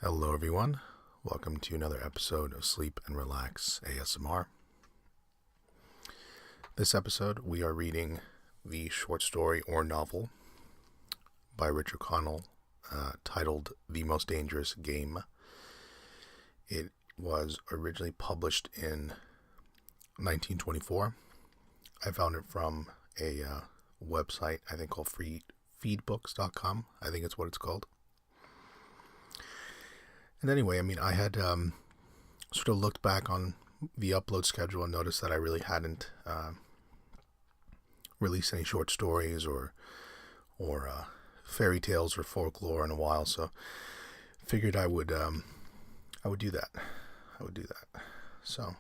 Hello everyone, welcome to another episode of Sleep and Relax ASMR. This episode we are reading the short story or novel by Richard Connell titled The Most Dangerous Game. It was originally published in 1924. I found it from a website I think called feedbooks.com. I think it's what it's called. And anyway, I had sort of looked back on the upload schedule and noticed that I really hadn't released any short stories or fairy tales or folklore in a while. So figured I would do that. So,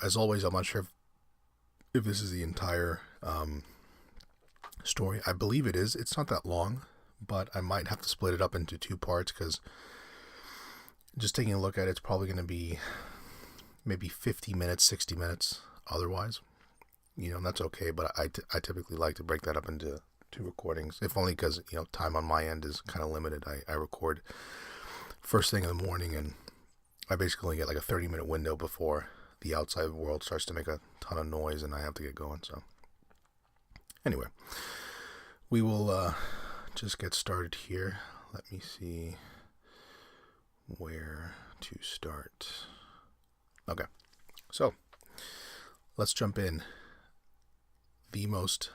as always, I'm not sure if this is the entire story. I believe it is. It's not that long, but I might have to split it up into two parts because just taking a look at it, it's probably going to be maybe 50 minutes, 60 minutes otherwise. And that's okay, but I typically like to break that up into two recordings, if only because, time on my end is kind of limited. I record first thing in the morning, and I basically get like a 30-minute window before the outside world starts to make a ton of noise and I have to get going. So anyway, we will just get started here. Let me see where to start. Okay, so let's jump in. The Most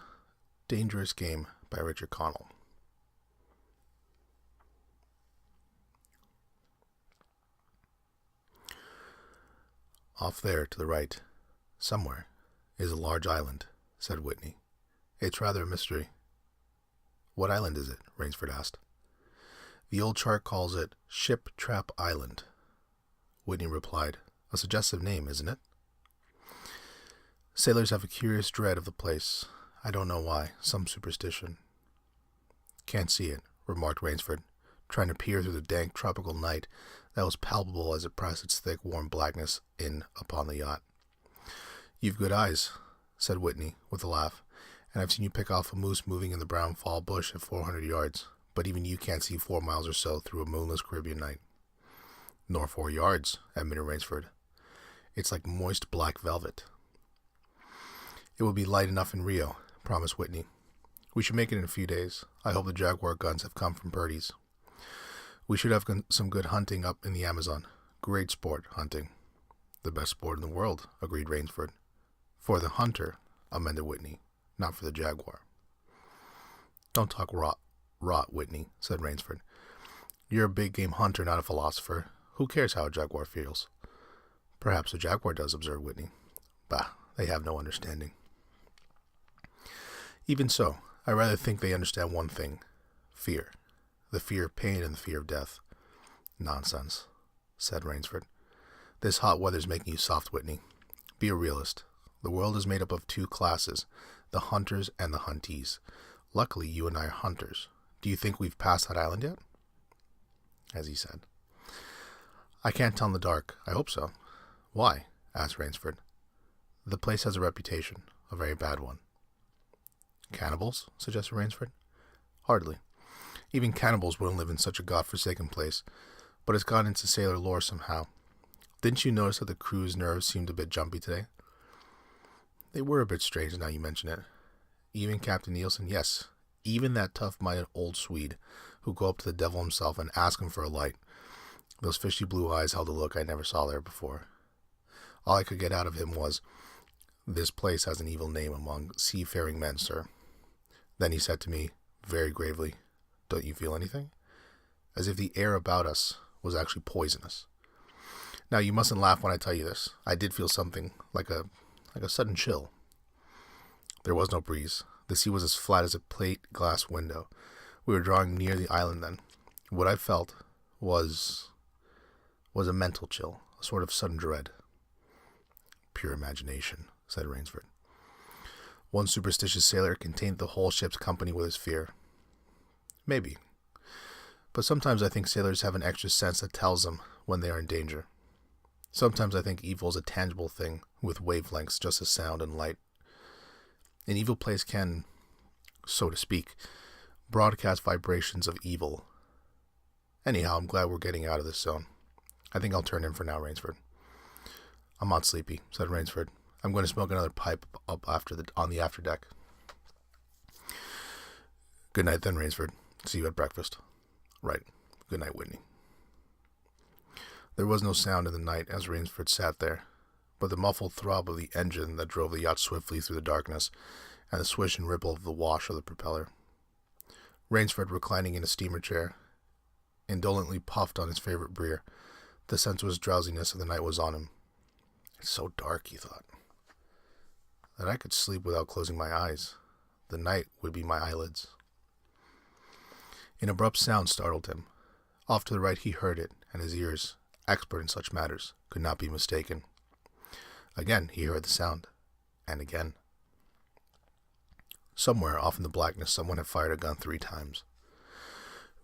Dangerous Game by Richard Connell. Off there to the right, somewhere, is a large island, said Whitney. It's rather a mystery. What island is it? Rainsford asked. The old chart calls it Ship Trap Island. Whitney replied. A suggestive name, isn't it? Sailors have a curious dread of the place. I don't know why. Some superstition. Can't see it, remarked Rainsford, trying to peer through the dank tropical night that was palpable as it pressed its thick, warm blackness in upon the yacht. You've good eyes, said Whitney, with a laugh. And I've seen you pick off a moose moving in the brown fall bush at 400 yards, but even you can't see 4 miles or so through a moonless Caribbean night. Nor 4 yards, admitted Rainsford. It's like moist black velvet. It will be light enough in Rio, promised Whitney. We should make it in a few days. I hope the Jaguar guns have come from Purdy's. We should have some good hunting up in the Amazon. Great sport, hunting. The best sport in the world, agreed Rainsford. For the hunter, amended Whitney. Not for the Jaguar. Don't talk rot, Whitney, said Rainsford. You're a big game hunter, not a philosopher. Who cares how a Jaguar feels? Perhaps a Jaguar does, observed Whitney. Bah, they have no understanding. Even so, I rather think they understand one thing. Fear. The fear of pain and the fear of death. Nonsense, said Rainsford. This hot weather's making you soft, Whitney. Be a realist. The world is made up of two classes, the hunters and the huntees. Luckily, you and I are hunters. Do you think we've passed that island yet? As he said. I can't tell in the dark. I hope so. Why? Asked Rainsford. The place has a reputation, a very bad one. Cannibals? Suggested Rainsford. Hardly. Even cannibals wouldn't live in such a godforsaken place, but it's gone into sailor lore somehow. Didn't you notice that the crew's nerves seemed a bit jumpy today? They were a bit strange now you mention it. Even Captain Nielsen, yes, even that tough-minded old Swede who go up to the devil himself and ask him for a light. Those fishy blue eyes held a look I never saw there before. All I could get out of him was, "This place has an evil name among seafaring men, sir." Then he said to me, very gravely, "Don't you feel anything?" As if the air about us was actually poisonous. Now, you mustn't laugh when I tell you this. I did feel something, like a sudden chill. There was no breeze. The sea was as flat as a plate glass window. We were drawing near the island then. What I felt was a mental chill, a sort of sudden dread. Pure imagination, said Rainsford. One superstitious sailor can taint the whole ship's company with his fear. Maybe. But sometimes I think sailors have an extra sense that tells them when they are in danger. Sometimes I think evil is a tangible thing with wavelengths just as sound and light. An evil place can, so to speak, broadcast vibrations of evil. Anyhow, I'm glad we're getting out of this zone. I think I'll turn in for now, Rainsford. I'm not sleepy, said Rainsford. I'm going to smoke another pipe up on the afterdeck. Good night then, Rainsford. See you at breakfast. Right. Good night, Whitney. There was no sound in the night as Rainsford sat there, but the muffled throb of the engine that drove the yacht swiftly through the darkness, and the swish and ripple of the wash of the propeller. Rainsford, reclining in a steamer chair, indolently puffed on his favorite beer. The sensuous drowsiness of the night was on him. It's so dark, he thought, that I could sleep without closing my eyes. The night would be my eyelids. An abrupt sound startled him. Off to the right he heard it, and his ears, expert in such matters, could not be mistaken. Again he heard the sound, and again. Somewhere off in the blackness someone had fired a gun 3 times.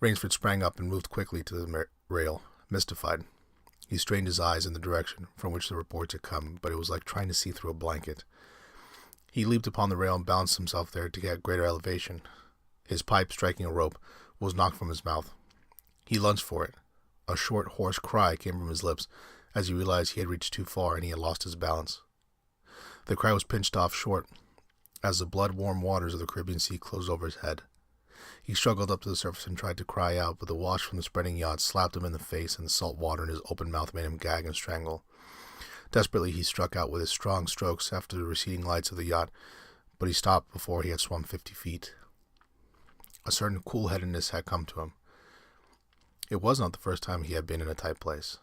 Rainsford sprang up and moved quickly to the rail, mystified. He strained his eyes in the direction from which the reports had come, but it was like trying to see through a blanket. He leaped upon the rail and balanced himself there to get greater elevation. His pipe, striking a rope, was knocked from his mouth. He lunged for it. A short, hoarse cry came from his lips as he realized he had reached too far and he had lost his balance. The cry was pinched off short as the blood-warm waters of the Caribbean Sea closed over his head. He struggled up to the surface and tried to cry out, but the wash from the spreading yacht slapped him in the face, and the salt water in his open mouth made him gag and strangle. Desperately he struck out with his strong strokes after the receding lights of the yacht, but he stopped before he had swum 50 feet. A certain cool-headedness had come to him. It was not the first time he had been in a tight place.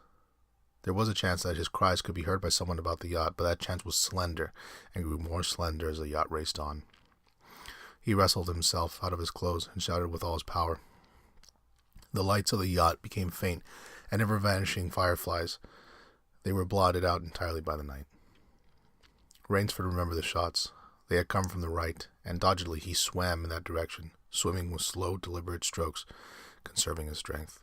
There was a chance that his cries could be heard by someone about the yacht, but that chance was slender and grew more slender as the yacht raced on. He wrestled himself out of his clothes and shouted with all his power. The lights of the yacht became faint and ever-vanishing fireflies. They were blotted out entirely by the night. Rainsford remembered the shots. They had come from the right, and doggedly he swam in that direction, swimming with slow, deliberate strokes, conserving his strength.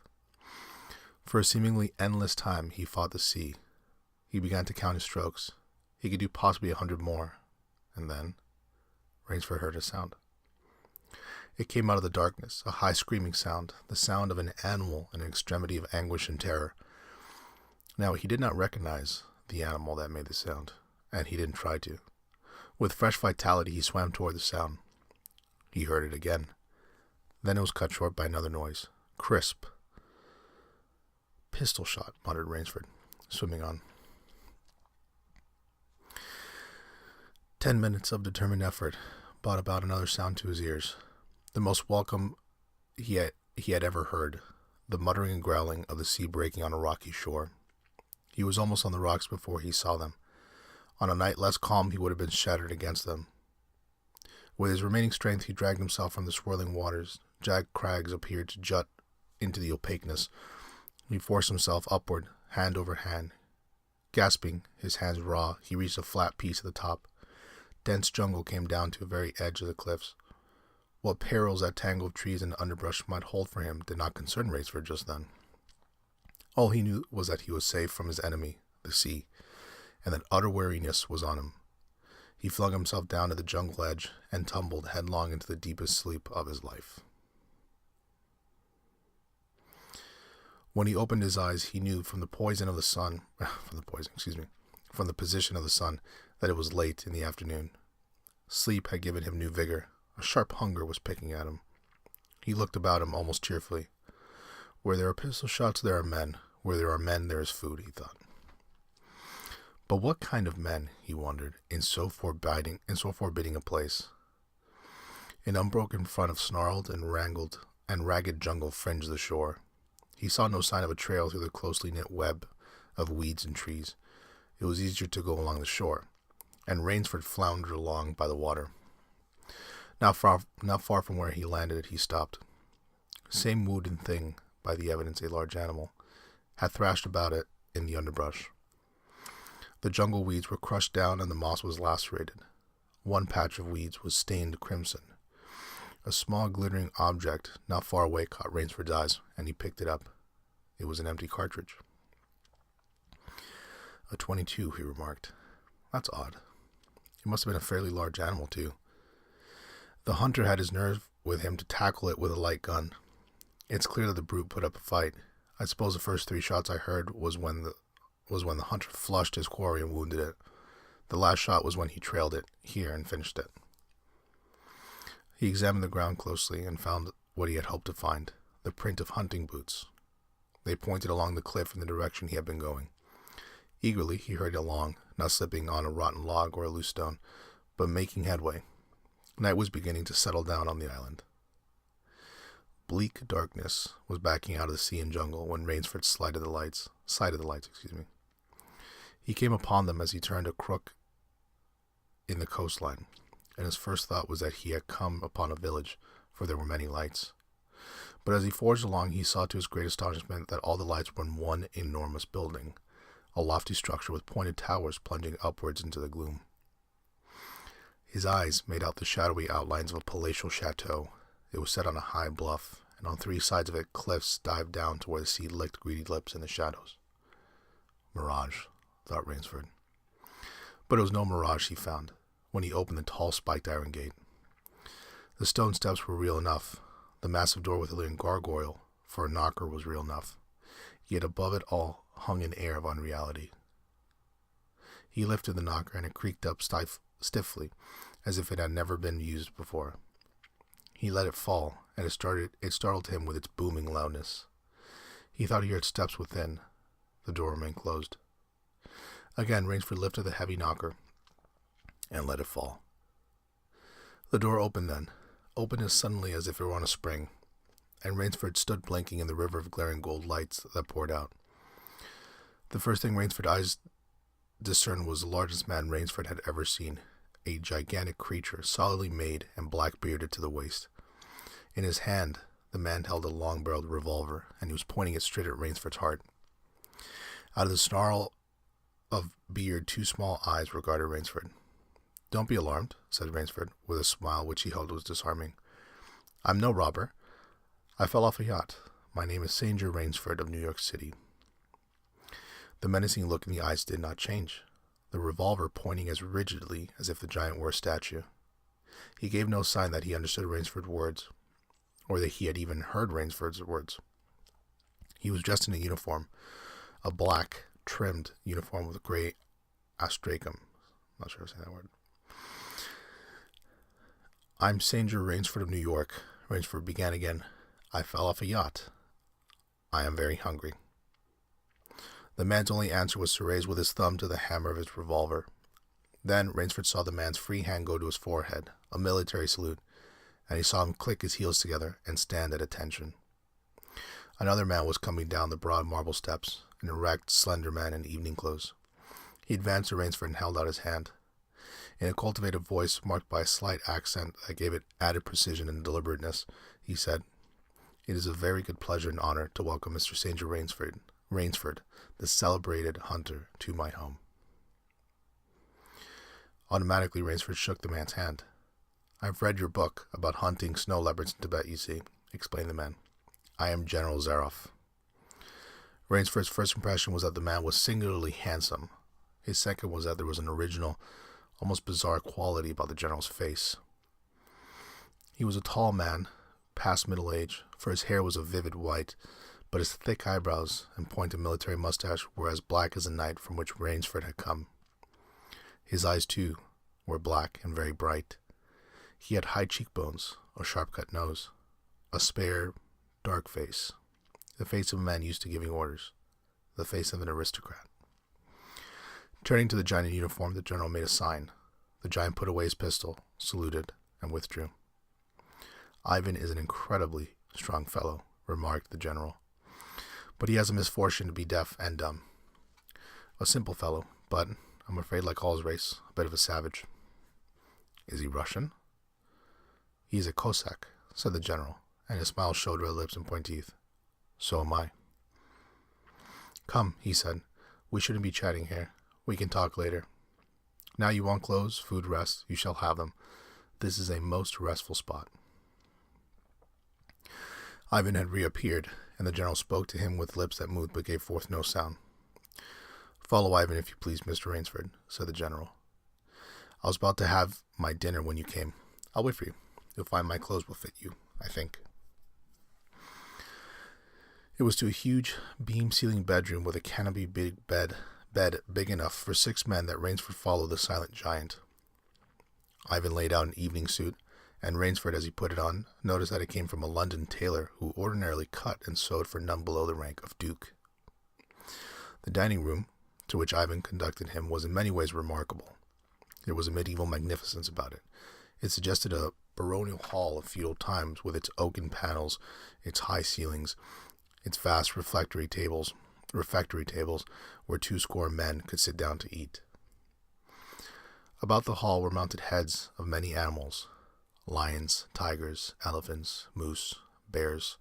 For a seemingly endless time he fought the sea. He began to count his strokes. He could do possibly 100 more. And then Rainsford heard a sound. It came out of the darkness, a high screaming sound, the sound of an animal in an extremity of anguish and terror. Now he did not recognize the animal that made the sound, and he didn't try to. With fresh vitality he swam toward the sound. He heard it again. Then it was cut short by another noise. Crisp. Pistol shot, muttered Rainsford, swimming on. 10 minutes of determined effort brought about another sound to his ears, the most welcome he had ever heard, the muttering and growling of the sea breaking on a rocky shore. He was almost on the rocks before he saw them. On a night less calm he would have been shattered against them. With his remaining strength he dragged himself from the swirling waters. Jagged crags appeared to jut into the opaqueness. He forced himself upward, hand over hand. Gasping, his hands raw, he reached a flat piece at the top. Dense jungle came down to the very edge of the cliffs. What perils that tangle of trees and underbrush might hold for him did not concern Rainsford just then. All he knew was that he was safe from his enemy, the sea, and that utter weariness was on him. He flung himself down to the jungle edge and tumbled headlong into the deepest sleep of his life. When he opened his eyes, he knew from the position of the sun, that it was late in the afternoon. Sleep had given him new vigor. A sharp hunger was picking at him. He looked about him almost cheerfully. Where there are pistol shots, there are men. Where there are men, there is food, he thought. But what kind of men, he wondered, in so forbidding a place? An unbroken front of snarled and ragged jungle fringed the shore. He saw no sign of a trail through the closely knit web of weeds and trees. It was easier to go along the shore, and Rainsford floundered along by the water. Not far from where he landed, he stopped. Same wounded thing, by the evidence a large animal, had thrashed about it in the underbrush. The jungle weeds were crushed down and the moss was lacerated. One patch of weeds was stained crimson. A small glittering object not far away caught Rainsford's eyes, and he picked it up. It was an empty cartridge. A .22, he remarked. That's odd. It must have been a fairly large animal, too. The hunter had his nerve with him to tackle it with a light gun. It's clear that the brute put up a fight. I suppose the first 3 shots I heard was when the hunter flushed his quarry and wounded it. The last shot was when he trailed it here and finished it. He examined the ground closely and found what he had hoped to find, the print of hunting boots. They pointed along the cliff in the direction he had been going. Eagerly he hurried along, not slipping on a rotten log or a loose stone, but making headway. Night was beginning to settle down on the island. Bleak darkness was backing out of the sea and jungle when Rainsford sighted the lights. He came upon them as he turned a crook in the coastline, and his first thought was that he had come upon a village, for there were many lights. But as he forged along, he saw to his great astonishment that all the lights were in one enormous building, a lofty structure with pointed towers plunging upwards into the gloom. His eyes made out the shadowy outlines of a palatial chateau. It was set on a high bluff, and on 3 sides of it cliffs dived down to where the sea licked greedy lips in the shadows. Mirage, thought Rainsford. But it was no mirage he found when he opened the tall spiked iron gate. The stone steps were real enough. The massive door with a living gargoyle for a knocker was real enough. Yet above it all hung an air of unreality. He lifted the knocker and it creaked up stiffly, as if it had never been used before. He let it fall, and it startled him with its booming loudness. He thought he heard steps within. The door remained closed. Again, Rainsford lifted the heavy knocker and let it fall. The door opened then, opened as suddenly as if it were on a spring, and Rainsford stood blinking in the river of glaring gold lights that poured out. The first thing Rainsford's eyes discerned was the largest man Rainsford had ever seen, a gigantic creature, solidly made and black-bearded to the waist. In his hand, the man held a long-barreled revolver, and he was pointing it straight at Rainsford's heart. Out of the snarl of beard, 2 small eyes regarded Rainsford. "Don't be alarmed," said Rainsford, with a smile which he held was disarming. "I'm no robber. I fell off a yacht. My name is Sanger Rainsford of New York City." The menacing look in the eyes did not change, the revolver pointing as rigidly as if the giant were a statue. He gave no sign that he understood Rainsford's words, or that he had even heard Rainsford's words. He was dressed in a uniform, a black, trimmed uniform with a gray astracum. I'm not sure how to say that word. "I'm Sanger Rainsford of New York," Rainsford began again. "I fell off a yacht. I am very hungry." The man's only answer was to raise with his thumb to the hammer of his revolver. Then Rainsford saw the man's free hand go to his forehead, a military salute, and he saw him click his heels together and stand at attention. Another man was coming down the broad marble steps, an erect, slender man in evening clothes. He advanced to Rainsford and held out his hand. In a cultivated voice, marked by a slight accent that gave it added precision and deliberateness, he said, "It is a very good pleasure and honor to welcome Mr. Sanger Rainsford, the celebrated hunter, to my home." Automatically, Rainsford shook the man's hand. "I've read your book about hunting snow leopards in Tibet, you see," explained the man. "I am General Zaroff." Rainsford's first impression was that the man was singularly handsome. His second was that there was an original, almost bizarre quality about the general's face. He was a tall man, past middle age, for his hair was a vivid white, but his thick eyebrows and pointed military mustache were as black as the night from which Rainsford had come. His eyes, too, were black and very bright. He had high cheekbones, a sharp-cut nose, a spare, dark face, the face of a man used to giving orders, the face of an aristocrat. Turning to the giant in uniform, the general made a sign. The giant put away his pistol, saluted, and withdrew. "Ivan is an incredibly strong fellow," remarked the general, "but he has a misfortune to be deaf and dumb. A simple fellow, but, I'm afraid like all his race, a bit of a savage." "Is he Russian?" "He is a Cossack," said the general, and his smile showed red lips and pointed teeth. "So am I." "Come," he said, "we shouldn't be chatting here. We can talk later. Now you want clothes, food, rest, you shall have them. This is a most restful spot." Ivan had reappeared, and the general spoke to him with lips that moved but gave forth no sound. "Follow Ivan, if you please, Mr. Rainsford," said the general. "I was about to have my dinner when you came. I'll wait for you. You'll find my clothes will fit you, I think. It was to a huge beam-ceiling bedroom with a canopy bed big enough for 6 men that Rainsford followed the silent giant. Ivan laid out an evening suit, and Rainsford, as he put it on, noticed that it came from a London tailor who ordinarily cut and sewed for none below the rank of duke. The dining room, to which Ivan conducted him, was in many ways remarkable. There was a medieval magnificence about it. It suggested a baronial hall of feudal times, with its oaken panels, its high ceilings, its vast refectory tables, where 20 men could sit down to eat. About the hall were mounted heads of many animals: lions, tigers, elephants, moose, bears,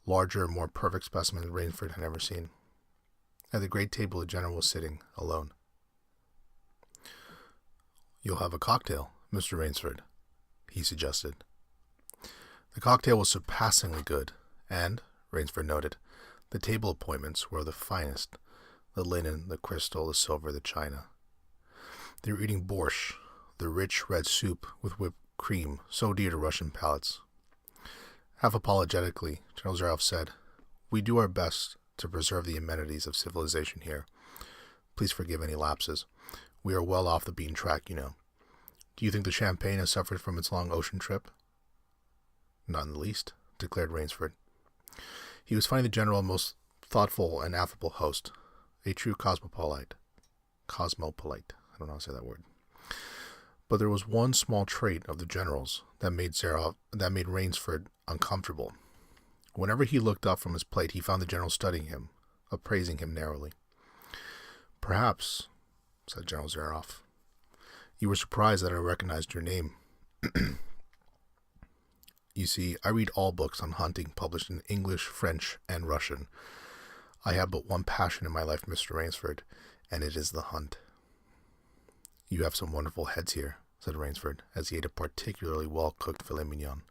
larger and more perfect specimens Rainsford had ever seen. At the great table the general was sitting, alone. "You'll have a cocktail, Mr. Rainsford," he suggested. The cocktail was surpassingly good, and, Rainsford noted, the table appointments were of the finest: the linen, the crystal, the silver, the china. They were eating borscht, the rich red soup with whipped cream, so dear to Russian palates. Half apologetically, General Zaroff said, "We do our best to preserve the amenities of civilization here. Please forgive any lapses. We are well off the beaten track, you know. Do you think the champagne has suffered from its long ocean trip?" "Not in the least," declared Rainsford. He was finding the general a most thoughtful and affable host, a true cosmopolite. I don't know how to say that word. But there was one small trait of the general's that made Rainsford uncomfortable. Whenever he looked up from his plate, he found the general studying him, appraising him narrowly. "Perhaps," said General Zaroff, "you were surprised that I recognized your name. You see, I read all books on hunting published in English, French, and Russian. I have but one passion in my life, Mr. Rainsford, and it is the hunt." "You have some wonderful heads here," said Rainsford, as he ate a particularly well-cooked filet mignon.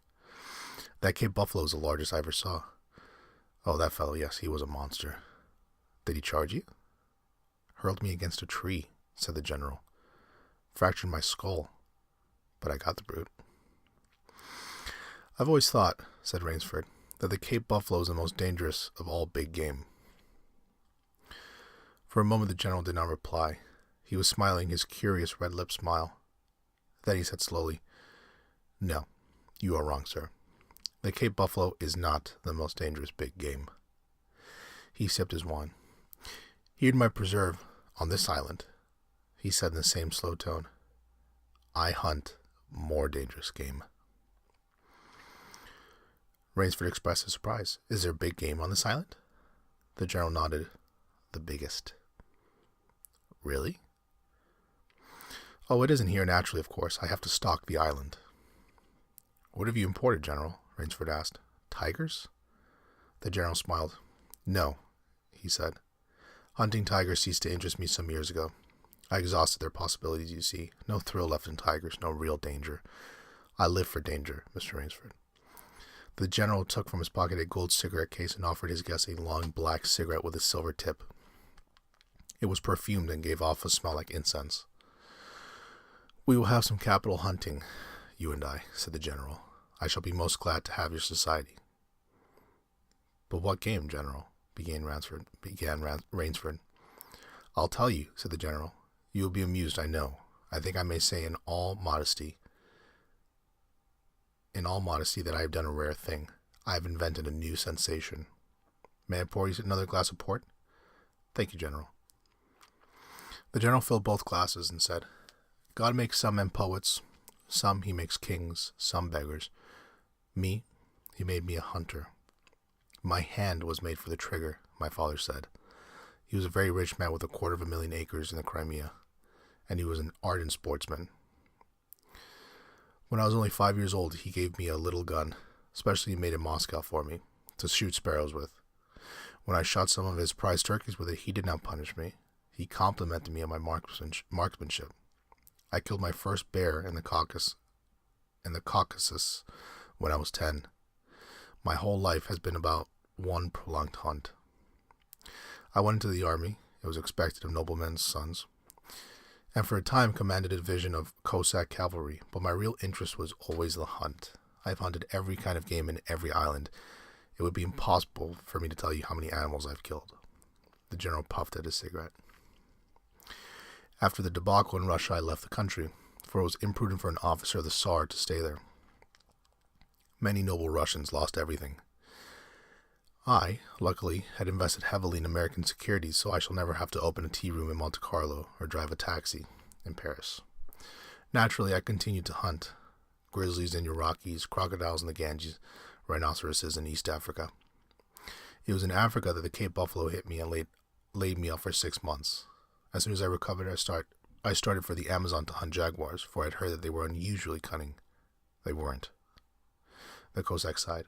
"That Cape buffalo is the largest I ever saw." "Oh, that fellow, yes, he was a monster." "Did he charge you?" "Hurled me against a tree," said the general. "Fractured my skull, but I got the brute." "I've always thought," said Rainsford, "that the Cape buffalo is the most dangerous of all big game." For a moment the general did not reply. He was smiling his curious red-lipped smile. Then he said slowly, "No, you are wrong, sir. The Cape buffalo is not the most dangerous big game." He sipped his wine. "Here in my preserve, on this island," he said in the same slow tone, "I hunt more dangerous game." Rainsford expressed his surprise. "Is there big game on this island?" The general nodded. "The biggest." "Really?" "Oh, it isn't here naturally, of course. I have to stock the island." "What have you imported, General?" Rainsford asked. "Tigers?" The general smiled. "No," he said. "Hunting tigers ceased to interest me some years ago. I exhausted their possibilities, you see. No thrill left in tigers, no real danger. I live for danger, Mr. Rainsford." The general took from his pocket a gold cigarette case and offered his guest a long black cigarette with a silver tip. It was perfumed and gave off a smell like incense. "We will have some capital hunting, you and I," said the general. "I shall be most glad to have your society." "But what game, General?" began Rainsford. "I'll tell you," said the general. "You will be amused, I know. I think I may say in all modesty that I have done a rare thing. I have invented a new sensation. May I pour you another glass of port?" "Thank you, General." The general filled both glasses and said, "God makes some men poets, some he makes kings, some beggars. Me, he made me a hunter. My hand was made for the trigger, my father said. He was a very rich man with 250,000 acres in the Crimea, and he was an ardent sportsman. When I was only 5 years old, he gave me a little gun, specially made in Moscow for me, to shoot sparrows with. When I shot some of his prize turkeys with it, he did not punish me. He complimented me on my marksmanship. I killed my first bear in the Caucasus when I was 10. My whole life has been about one prolonged hunt. I went into the army. It was expected of noblemen's sons, and for a time commanded a division of Cossack cavalry, but my real interest was always the hunt. I've hunted every kind of game in every island. It would be impossible for me to tell you how many animals I've killed. The general puffed at his cigarette. After the debacle in Russia, I left the country, for it was imprudent for an officer of the Tsar to stay there. Many noble Russians lost everything. I, luckily, had invested heavily in American securities, so I shall never have to open a tea room in Monte Carlo or drive a taxi in Paris. Naturally, I continued to hunt. Grizzlies in your Rockies, crocodiles in the Ganges, rhinoceroses in East Africa. It was in Africa that the Cape buffalo hit me and laid me up for 6 months. As soon as I recovered, I started for the Amazon to hunt jaguars, for I had heard that they were unusually cunning. They weren't. The Cossack sighed.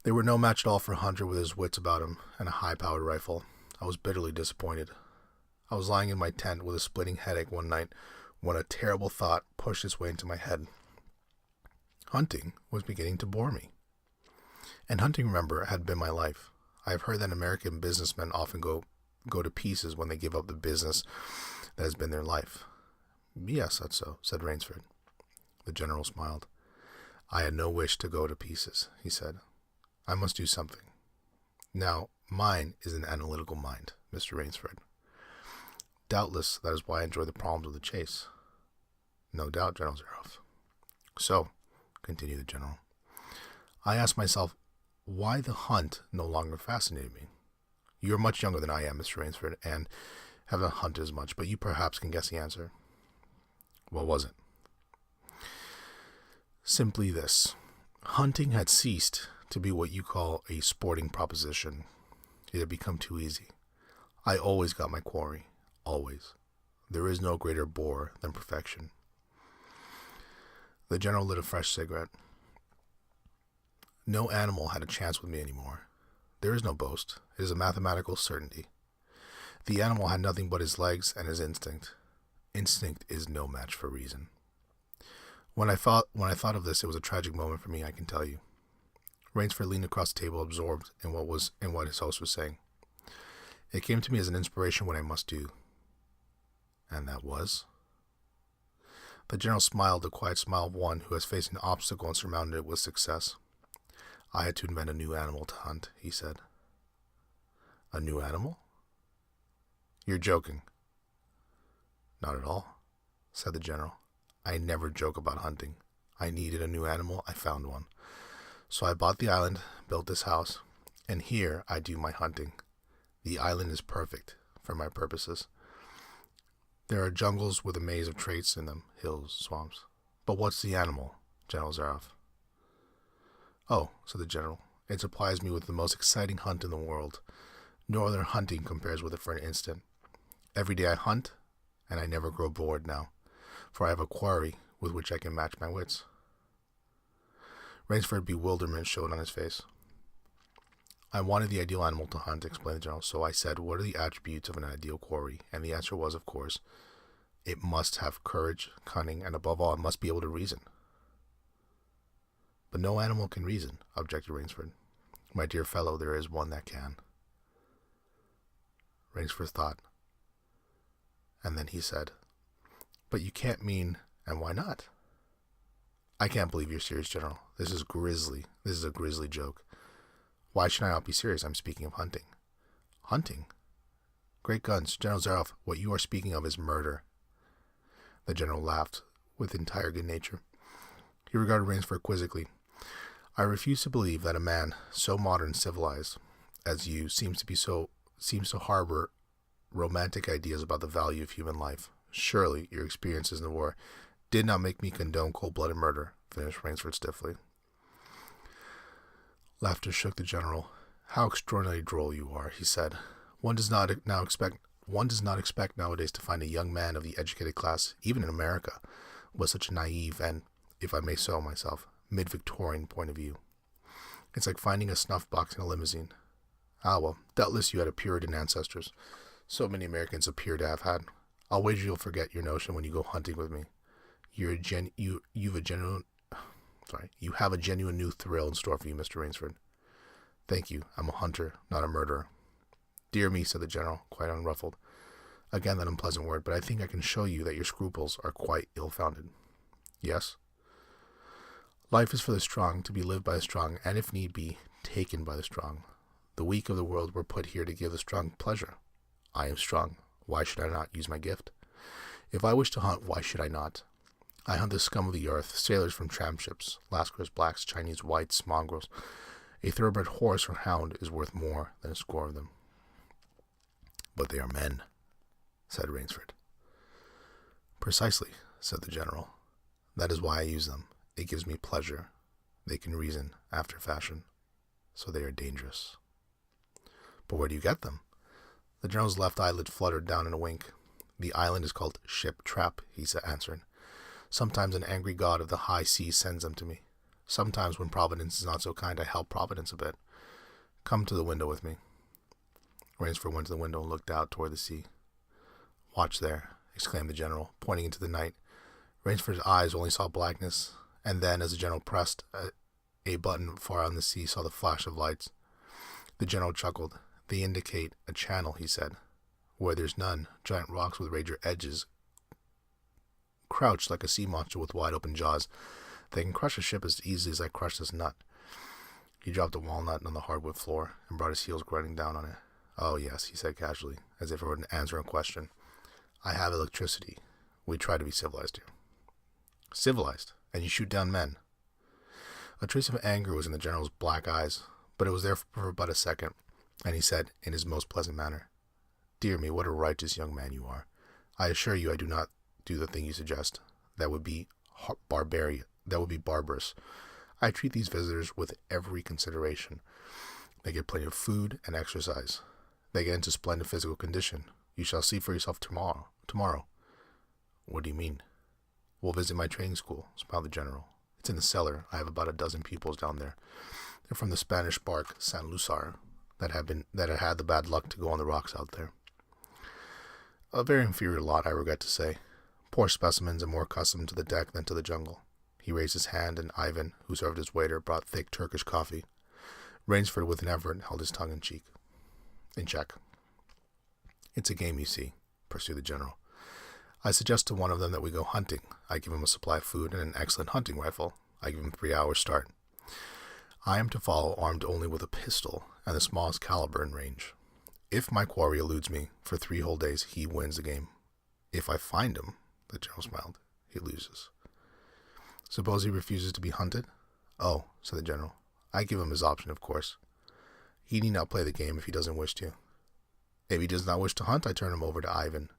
They were no match at all for a hunter with his wits about him and a high-powered rifle. I was bitterly disappointed. I was lying in my tent with a splitting headache one night when a terrible thought pushed its way into my head. Hunting was beginning to bore me. And hunting, remember, had been my life. I have heard that American businessmen often go to pieces when they give up the business that has been their life. Yes, that's so, said Rainsford. The general smiled. I had no wish to go to pieces, he said. I must do something. Now, mine is an analytical mind, Mr. Rainsford. Doubtless that is why I enjoy the problems of the chase. No doubt, General Zaroff. So, continued the general, I asked myself why the hunt no longer fascinated me. You are much younger than I am, Mr. Rainsford, and have not hunted as much, but you perhaps can guess the answer. What was it? Simply this. Hunting had ceased to be what you call a sporting proposition. It had become too easy. I always got my quarry. Always. There is no greater bore than perfection. The general lit a fresh cigarette. No animal had a chance with me anymore. There is no boast. It is a mathematical certainty. The animal had nothing but his legs and his instinct. Instinct is no match for reason. When I thought of this, it was a tragic moment for me, I can tell you. Rainsford leaned across the table, absorbed in what his host was saying. It came to me as an inspiration what I must do. And that was? The general smiled, the quiet smile of one who has faced an obstacle and surmounted it with success. I had to invent a new animal to hunt, he said. A new animal? You're joking. Not at all, said the general. I never joke about hunting. I needed a new animal. I found one. So I bought the island, built this house, and here I do my hunting. The island is perfect for my purposes. There are jungles with a maze of traits in them, hills, swamps. But what's the animal, General Zaroff? Oh, said the general, it supplies me with the most exciting hunt in the world. No other hunting compares with it for an instant. Every day I hunt, and I never grow bored now, for I have a quarry with which I can match my wits. Rainsford's bewilderment showed on his face. I wanted the ideal animal to hunt, explained the general, so I said, what are the attributes of an ideal quarry? And the answer was, of course, it must have courage, cunning, and above all, it must be able to reason. But no animal can reason, objected Rainsford. My dear fellow, there is one that can. Rainsford thought. And then he said, but you can't mean, and why not? I can't believe you're serious, General. This is grisly. This is a grisly joke. Why should I not be serious? I'm speaking of hunting. Hunting? Great guns. General Zaroff, what you are speaking of is murder. The general laughed with entire good nature. He regarded Rainsford quizzically. I refuse to believe that a man so modern and civilized as you seems to harbor romantic ideas about the value of human life. Surely your experiences in the war did not make me condone cold-blooded murder, finished Rainsford stiffly. Laughter shook the general. How extraordinarily droll you are, he said. One does not expect nowadays to find a young man of the educated class, even in America, with such a naive and, if I may so myself, mid-Victorian point of view. It's like finding a snuff box in a limousine. Ah, well, doubtless you had a Puritan ancestors. So many Americans appear to have had. I'll wager you'll forget your notion when you go hunting with me. You have a genuine new thrill in store for you, Mr. Rainsford. Thank you. I'm a hunter, not a murderer. Dear me, said the general, quite unruffled. Again that unpleasant word, but I think I can show you that your scruples are quite ill-founded. Yes? Life is for the strong, to be lived by the strong, and if need be, taken by the strong. The weak of the world were put here to give the strong pleasure. I am strong. Why should I not use my gift? If I wish to hunt, why should I not? I hunt the scum of the earth, sailors from tramp ships, Lascars, blacks, Chinese, whites, mongrels. A thoroughbred horse or hound is worth more than a score of them. But they are men, said Rainsford. Precisely, said the general. That is why I use them. It gives me pleasure. They can reason after fashion, so they are dangerous. But where do you get them? The general's left eyelid fluttered down in a wink. The island is called Ship Trap, he answered. Sometimes an angry god of the high seas sends them to me. Sometimes when Providence is not so kind, I help Providence a bit. Come to the window with me. Rainsford went to the window and looked out toward the sea. Watch there, exclaimed the general, pointing into the night. Rainsford's eyes only saw blackness, and then, as the general pressed a button far out in the sea, saw the flash of lights. The general chuckled. They indicate a channel, he said. Where there's none, giant rocks with razor edges crouched like a sea monster with wide-open jaws. They can crush a ship as easily as I crush this nut. He dropped a walnut on the hardwood floor and brought his heels grinding down on it. Oh, yes, he said casually, as if it were an answer a question. I have electricity. We try to be civilized here. Civilized? And you shoot down men? A trace of anger was in the general's black eyes, but it was there for but a second, and he said, in his most pleasant manner, Dear me, what a righteous young man you are. I assure you I do not do the thing you suggest. That would be barbarian. That would be barbarous. I treat these visitors with every consideration. They get plenty of food and exercise. They get into splendid physical condition. You shall see for yourself tomorrow. What do you mean? We'll visit my training school, smiled the general. It's in the cellar. I have about a dozen pupils down there. They're from the Spanish bark San Lucar that had the bad luck to go on the rocks out there. A very inferior lot, I regret to say. Poor specimens and more accustomed to the deck than to the jungle. He raised his hand, and Ivan, who served as waiter, brought thick Turkish coffee. Rainsford, with an effort, held his tongue in check. It's a game, you see, pursued the general. I suggest to one of them that we go hunting. I give him a supply of food and an excellent hunting rifle. I give him 3 hours' start. I am to follow armed only with a pistol and the smallest caliber in range. If my quarry eludes me for 3 whole days, he wins the game. If I find him, the general smiled, he loses. Suppose he refuses to be hunted? Oh, said the general. I give him his option, of course. He need not play the game if he doesn't wish to. If he does not wish to hunt, I turn him over to Ivan.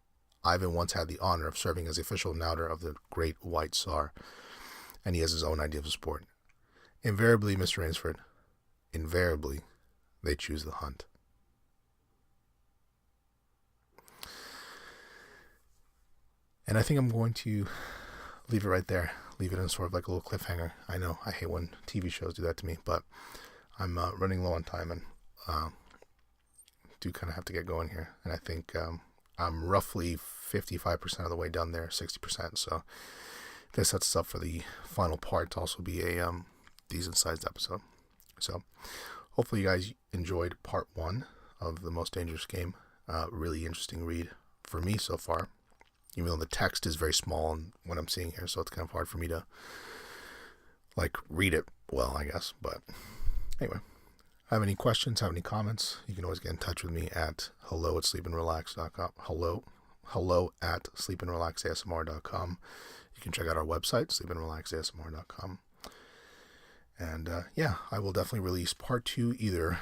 Ivan once had the honor of serving as the official nauter of the great white Tsar, and he has his own idea of sport. Invariably, Mr. Rainsford, invariably, they choose the hunt. And I think I'm going to leave it right there. Leave it in sort of like a little cliffhanger. I know I hate when TV shows do that to me, but I'm running low on time and do kind of have to get going here. And I think I'm roughly 55% of the way done there, 60%. So this sets us up for the final part to also be a decent-sized episode. So hopefully you guys enjoyed part 1 of The Most Dangerous Game. Really interesting read for me so far. Even though the text is very small in what I'm seeing here, so it's kind of hard for me to read it well, I guess. But anyway, have any questions, have any comments, you can always get in touch with me at hello@sleepandrelax.com. hello@sleepandrelaxasmr.com. You can check out our website, sleepandrelaxasmr.com. And I will definitely release part 2 either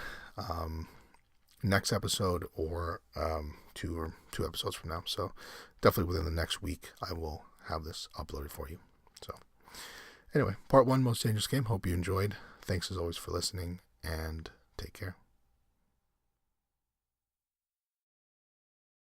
next episode or 2 episodes from now. So definitely within the next week, I will have this uploaded for you. So anyway, part 1, Most Dangerous Game. Hope you enjoyed. Thanks as always for listening, and take care.